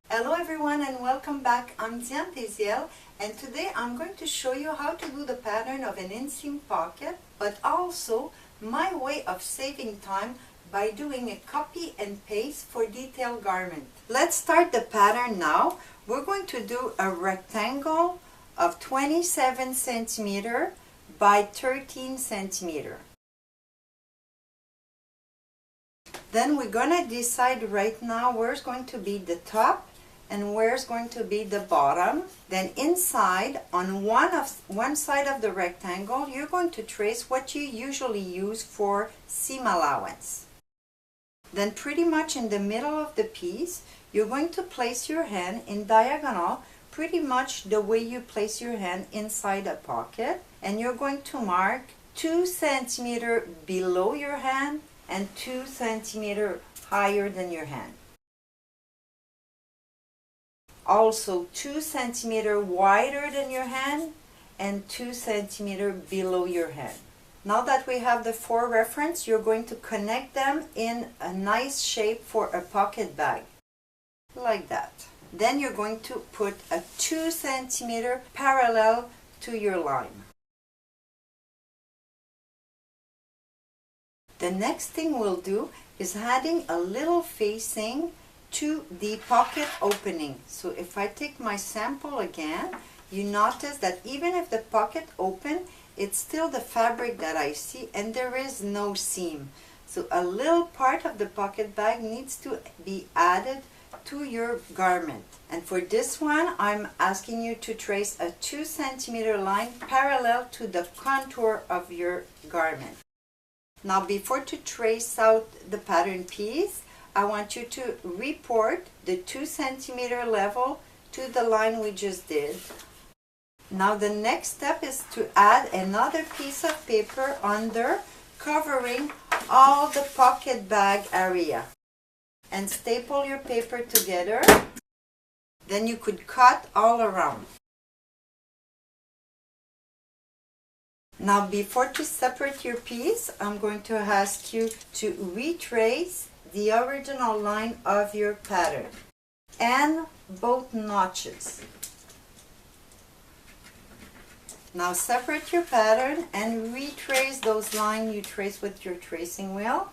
Hello everyone and welcome back. I'm Diane Deziel, and today I'm going to show you how to do the pattern of an inseam pocket, but also my way of saving time by doing a copy and paste for detail garment. Let's start the pattern now. We're going to do a rectangle of 27 centimeter by 13 centimeter. Then we're going to decide right now where's going to be the top and where's going to be the bottom. Then inside, on one side of the rectangle, you're going to trace what you usually use for seam allowance. Then pretty much in the middle of the piece, you're going to place your hand in diagonal, pretty much the way you place your hand inside a pocket, and you're going to mark 2 centimeters below your hand and 2 centimeters higher than your hand. Also 2 centimeters wider than your hand and 2 centimeters below your hand. Now that we have the 4 reference, you're going to connect them in a nice shape for a pocket bag, like that. Then you're going to put a 2 centimeter parallel to your line. The next thing we'll do is adding a little facing to the pocket opening. So if I take my sample again, you notice that even if the pocket open, it's still the fabric that I see and there is no seam. So a little part of the pocket bag needs to be added to your garment. And for this one, I'm asking you to trace a 2 centimeter line parallel to the contour of your garment. Now before to trace out the pattern piece, I want you to report the 2 centimeter level to the line we just did. Now the next step is to add another piece of paper under, covering all the pocket bag area. And staple your paper together. Then you could cut all around. Now before to separate your piece, I'm going to ask you to retrace the original line of your pattern and both notches. Now separate your pattern and retrace those lines you trace with your tracing wheel.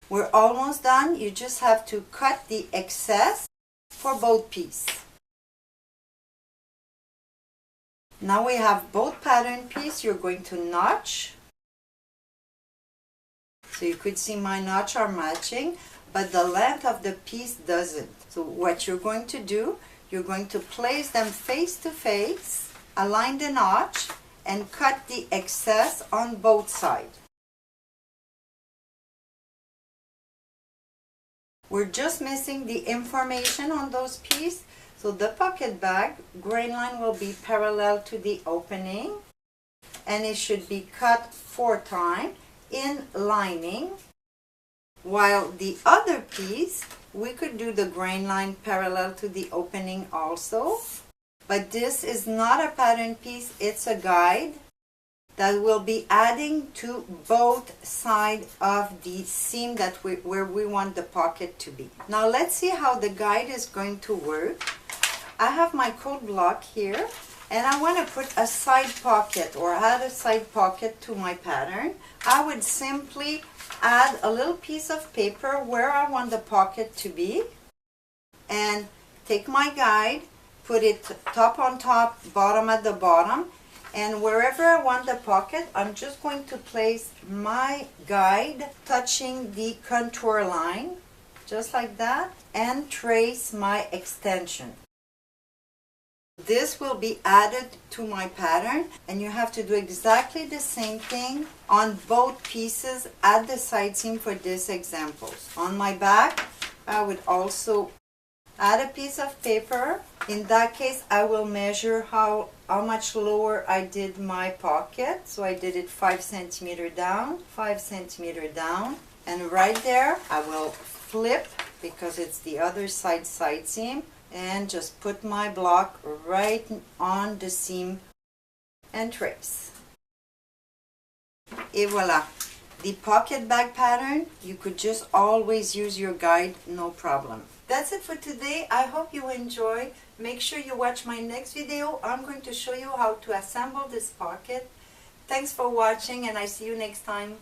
We're almost done. You just have to cut the excess for both pieces. Now we have both pattern pieces. You're going to notch. So you could see my notch are matching, but the length of the piece doesn't. So what you're going to do, you're going to place them face to face, align the notch, and cut the excess on both sides. We're just missing the information on those pieces. So the pocket bag grain line will be parallel to the opening, and it should be cut 4 times in lining, while the other piece we could do the grain line parallel to the opening also, but this is not a pattern piece, it's a guide that will be adding to both sides of the seam that where we want the pocket to be. Now let's see how the guide is going to work. I have my code block here, and I want to put a side pocket or add a side pocket to my pattern. I would simply add a little piece of paper where I want the pocket to be and take my guide, put it top on top, bottom at the bottom, and wherever I want the pocket, I'm just going to place my guide touching the contour line, just like that, and trace my extension. This will be added to my pattern, and you have to do exactly the same thing on both pieces at the side seam for this example. On my back, I would also add a piece of paper. In that case, I will measure how much lower I did my pocket. So I did it 5 centimeters down, 5 centimeters down, and right there I will flip because it's the other side seam, and just put my block right on the seam and trace. Et voila! The pocket bag pattern, you could just always use your guide, no problem. That's it for today. I hope you enjoyed. Make sure you watch my next video. I'm going to show you how to assemble this pocket. Thanks for watching, and I see you next time.